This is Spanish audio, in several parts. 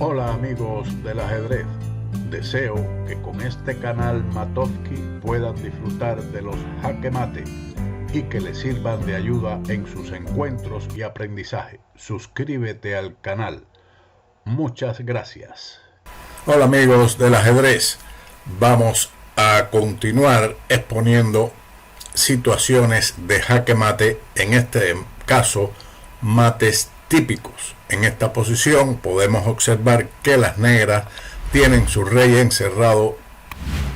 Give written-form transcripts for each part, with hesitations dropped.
Hola amigos del ajedrez, deseo que con este canal Matovsky puedan disfrutar de los jaque mate y que les sirvan de ayuda en sus encuentros y aprendizaje. Suscríbete al canal. Muchas gracias. Hola amigos del ajedrez, vamos a continuar exponiendo situaciones de jaque mate, en este caso mates típicos. En esta posición podemos observar que las negras tienen su rey encerrado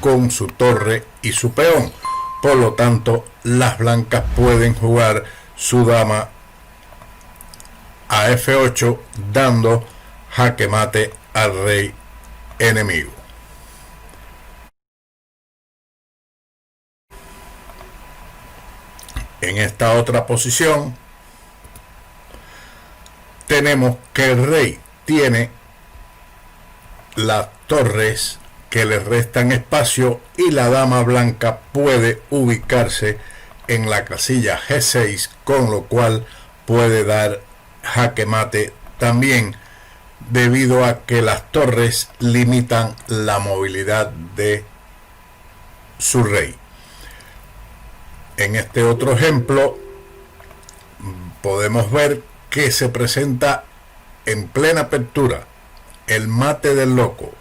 con su torre y su peón, por lo tanto las blancas pueden jugar su dama a F8 dando jaque mate al rey enemigo. En esta otra posición tenemos que el rey tiene las torres que le restan espacio y la dama blanca puede ubicarse en la casilla G6, con lo cual puede dar jaque mate también, debido a que las torres limitan la movilidad de su rey. En este otro ejemplo podemos ver que se presenta en plena apertura el mate del loco,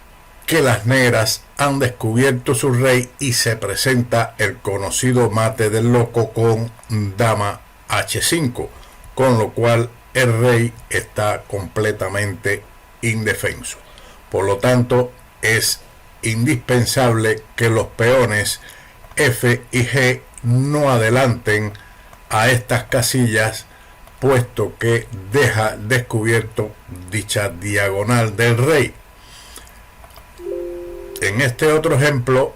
que las negras han descubierto su rey y se presenta el conocido mate del loco con dama H5, con lo cual el rey está completamente indefenso. Por lo tanto, es indispensable que los peones F y G no adelanten a estas casillas, puesto que deja descubierto dicha diagonal del rey. En este otro ejemplo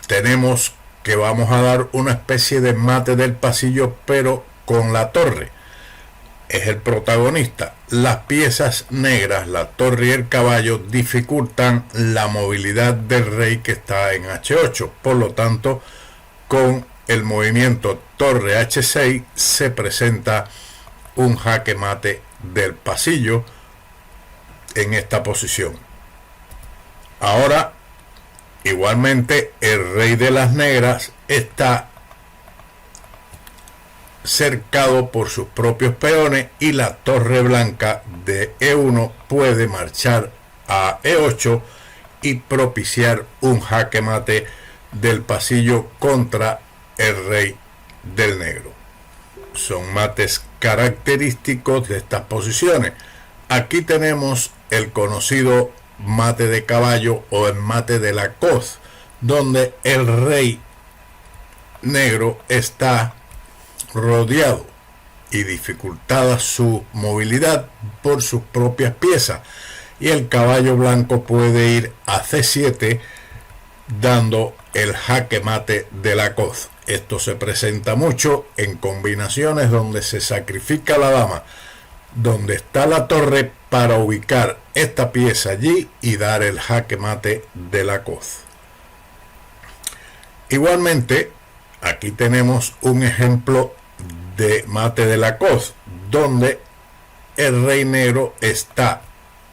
tenemos que vamos a dar una especie de mate del pasillo, pero con la torre. Es el protagonista. Las piezas negras, la torre y el caballo, dificultan la movilidad del rey, que está en H8. Por lo tanto, con el movimiento torre H6 se presenta un jaque mate del pasillo en esta posición. Ahora, igualmente, el rey de las negras está cercado por sus propios peones y la torre blanca de E1 puede marchar a E8 y propiciar un jaque mate del pasillo contra el rey del negro. Son mates característicos de estas posiciones. Aquí tenemos el conocido mate de caballo o el mate de la coz, donde el rey negro está rodeado y dificultada su movilidad por sus propias piezas, y el caballo blanco puede ir a C7 dando el jaque mate de la coz. Esto se presenta mucho en combinaciones donde se sacrifica la dama donde está la torre para ubicar esta pieza allí y dar el jaque mate de la coz. Igualmente, aquí tenemos un ejemplo de mate de la coz, donde el rey negro está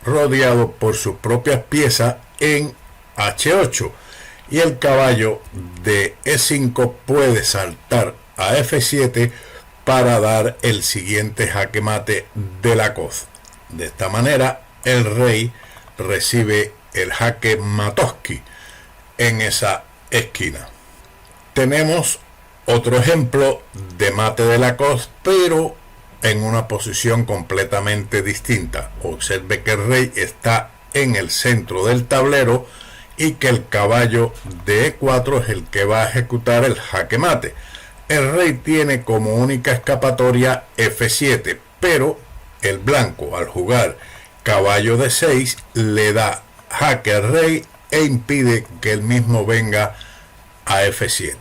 rodeado por sus propias piezas en H8 y el caballo de E5 puede saltar a F7 para dar el siguiente jaque mate de la coz. De esta manera, el rey recibe el jaque Matovsky en esa esquina. Tenemos otro ejemplo de mate de la coz, pero en una posición completamente distinta. Observe que el rey está en el centro del tablero y que el caballo de E4 es el que va a ejecutar el jaque mate. El rey tiene como única escapatoria F7, pero el blanco, al jugar caballo de 6, le da jaque al rey e impide que el mismo venga a F7.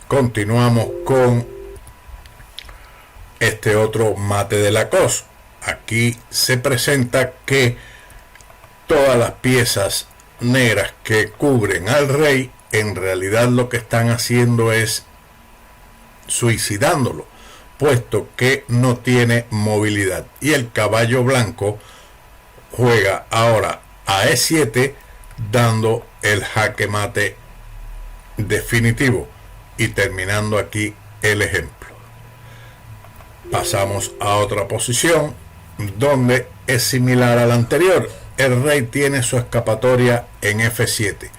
Continuamos con este otro mate de la coz. Aquí se presenta que todas las piezas negras que cubren al rey, en realidad lo que están haciendo es suicidándolo, puesto que no tiene movilidad, y el caballo blanco juega ahora a E7, dando el jaque mate definitivo y terminando aquí el ejemplo. Pasamos a otra posición donde es similar a la anterior. El rey tiene su escapatoria en F7,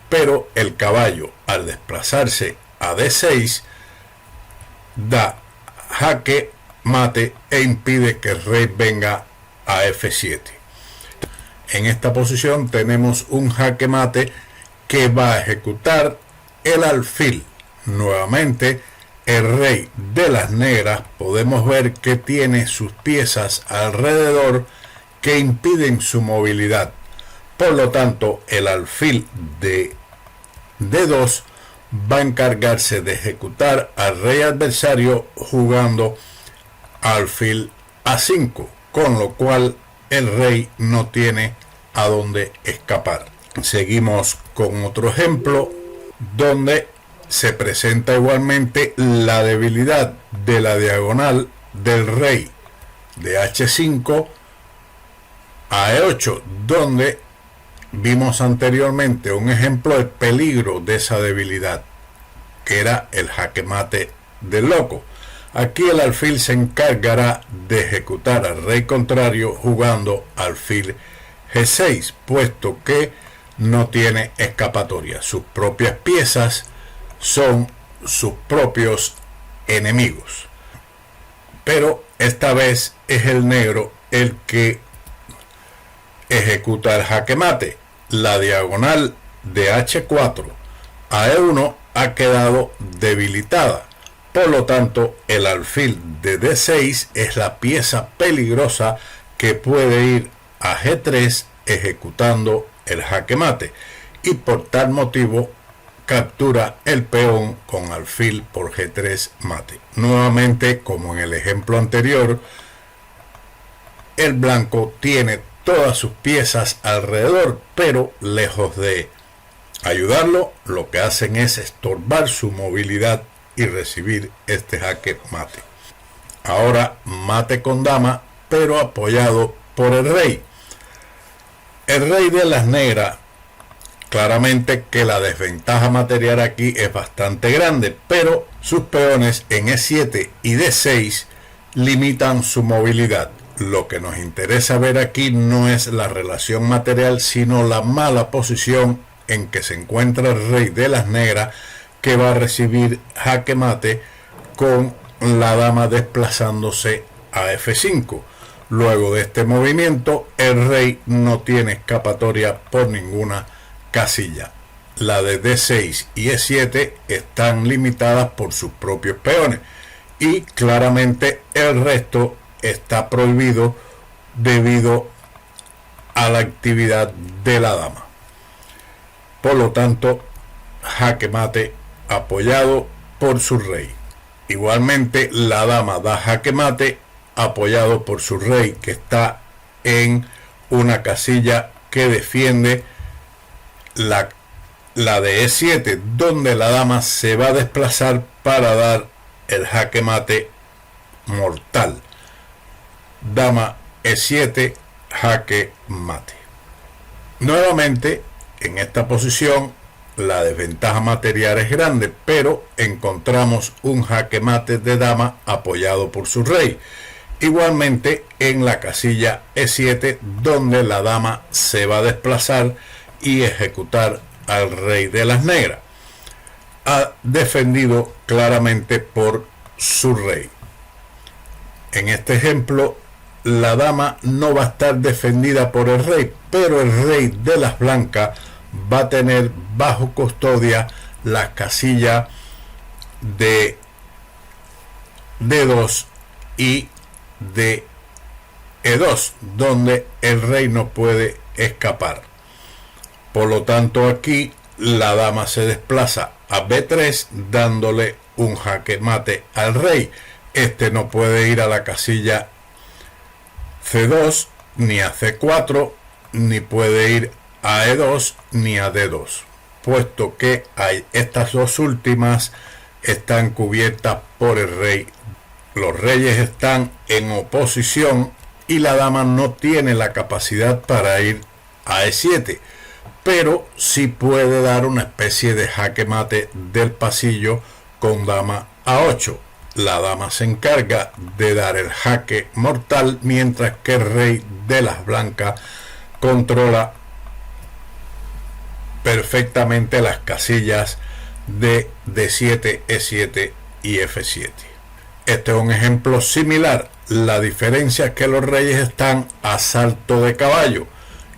pero el caballo, al desplazarse a D6, da jaque mate e impide que el rey venga a F7. En esta posición tenemos un jaque mate que va a ejecutar el alfil. Nuevamente, el rey de las negras podemos ver que tiene sus piezas alrededor que impiden su movilidad. Por lo tanto, el alfil de D2 va a encargarse de ejecutar al rey adversario jugando alfil A5, con lo cual el rey no tiene a dónde escapar. Seguimos con otro ejemplo donde se presenta igualmente la debilidad de la diagonal del rey de H5 a E8, donde vimos anteriormente un ejemplo del peligro de esa debilidad, que era el jaque mate del loco. Aquí el alfil se encargará de ejecutar al rey contrario jugando alfil G6, puesto que no tiene escapatoria. Sus propias piezas son sus propios enemigos. Pero esta vez es el negro el que ejecuta el jaque mate. La diagonal de H4 a E1 ha quedado debilitada. Por lo tanto, el alfil de D6 es la pieza peligrosa que puede ir a G3 ejecutando el jaque mate, y por tal motivo captura el peón con alfil por G3 mate. Nuevamente, como en el ejemplo anterior, el blanco tiene todas sus piezas alrededor, pero lejos de ayudarlo, lo que hacen es estorbar su movilidad y recibir este jaque mate. Ahora mate con dama, pero apoyado por el rey. El rey de las negras, claramente que la desventaja material aquí es bastante grande, pero sus peones en E7 y D6 limitan su movilidad. Lo que nos interesa ver aquí no es la relación material, sino la mala posición en que se encuentra el rey de las negras, que va a recibir jaque mate con la dama desplazándose a F5. Luego de este movimiento, el rey no tiene escapatoria por ninguna casilla. La de D6 y E7 están limitadas por sus propios peones, y claramente el resto está prohibido debido a la actividad de la dama. Por lo tanto, jaque mate apoyado por su rey. Igualmente, la dama da jaque mate apoyado por su rey, que está en una casilla que defiende la de E7, donde la dama se va a desplazar para dar el jaque mate mortal. Dama E7, jaque mate. Nuevamente, en esta posición, la desventaja material es grande, pero encontramos un jaque mate de dama apoyado por su rey. Igualmente en la casilla E7, donde la dama se va a desplazar y ejecutar al rey de las negras, defendido claramente por su rey. En este ejemplo, la dama no va a estar defendida por el rey, pero el rey de las blancas va a tener bajo custodia la casilla de D2 y de E2, donde el rey no puede escapar. Por lo tanto, aquí la dama se desplaza a B3, dándole un jaque mate al rey. Este no puede ir a la casilla C2, ni a C4, ni puede ir a E2 ni a D2, puesto que estas dos últimas están cubiertas por el rey. Los reyes están en oposición y la dama no tiene la capacidad para ir a E7, pero sí puede dar una especie de jaque mate del pasillo con dama A8. La dama se encarga de dar el jaque mortal, mientras que el rey de las blancas controla perfectamente las casillas de D7, E7 y F7. Este es un ejemplo similar. La diferencia es que los reyes están a salto de caballo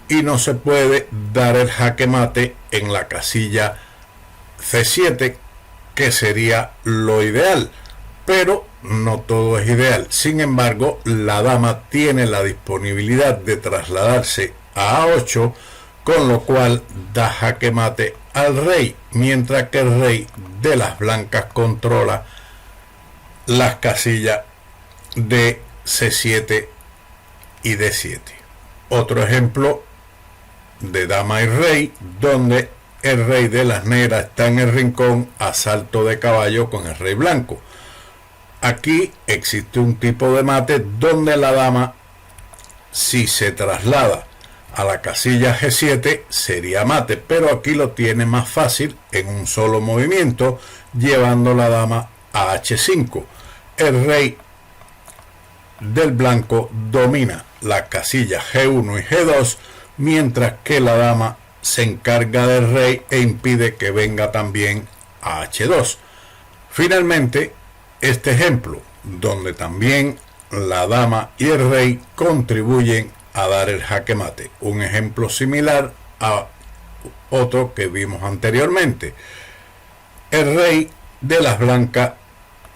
y no se puede dar el jaque mate en la casilla C7, que sería lo ideal, pero no todo es ideal. Sin embargo, la dama tiene la disponibilidad de trasladarse a A8, con lo cual da jaque mate al rey, mientras que el rey de las blancas controla las casillas de C7 y D7. Otro ejemplo de dama y rey, donde el rey de las negras está en el rincón a salto de caballo con el rey blanco. Aquí existe un tipo de mate donde la dama, si se traslada a la casilla G7, sería mate, pero aquí lo tiene más fácil en un solo movimiento, llevando la dama a H5. El rey del blanco domina la casilla G1 y G2, mientras que la dama se encarga del rey e impide que venga también a H2. Finalmente, este ejemplo, donde también la dama y el rey contribuyen a dar el jaque mate, un ejemplo similar a otro que vimos anteriormente. El rey de las blancas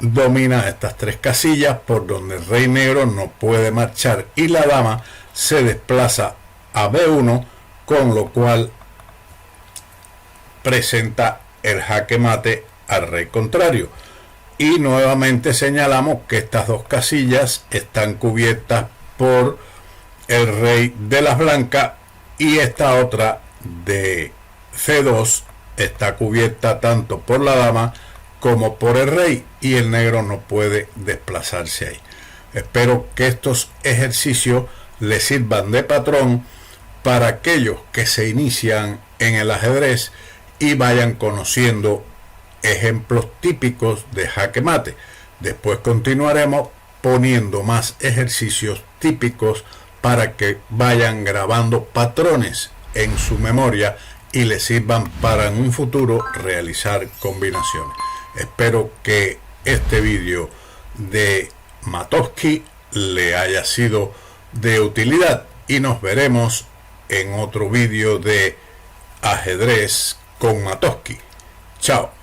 domina estas tres casillas por donde el rey negro no puede marchar y la dama se desplaza a B1, con lo cual presenta el jaque mate al rey contrario. Y nuevamente señalamos que estas dos casillas están cubiertas por el rey de las blancas y esta otra de C2 está cubierta tanto por la dama como por el rey, y el negro no puede desplazarse ahí. Espero que estos ejercicios les sirvan de patrón para aquellos que se inician en el ajedrez y vayan conociendo ejemplos típicos de jaque mate. Después continuaremos poniendo más ejercicios típicos para que vayan grabando patrones en su memoria y les sirvan para en un futuro realizar combinaciones. Espero que este vídeo de Matovsky le haya sido de utilidad y nos veremos en otro vídeo de ajedrez con Matovsky. Chao.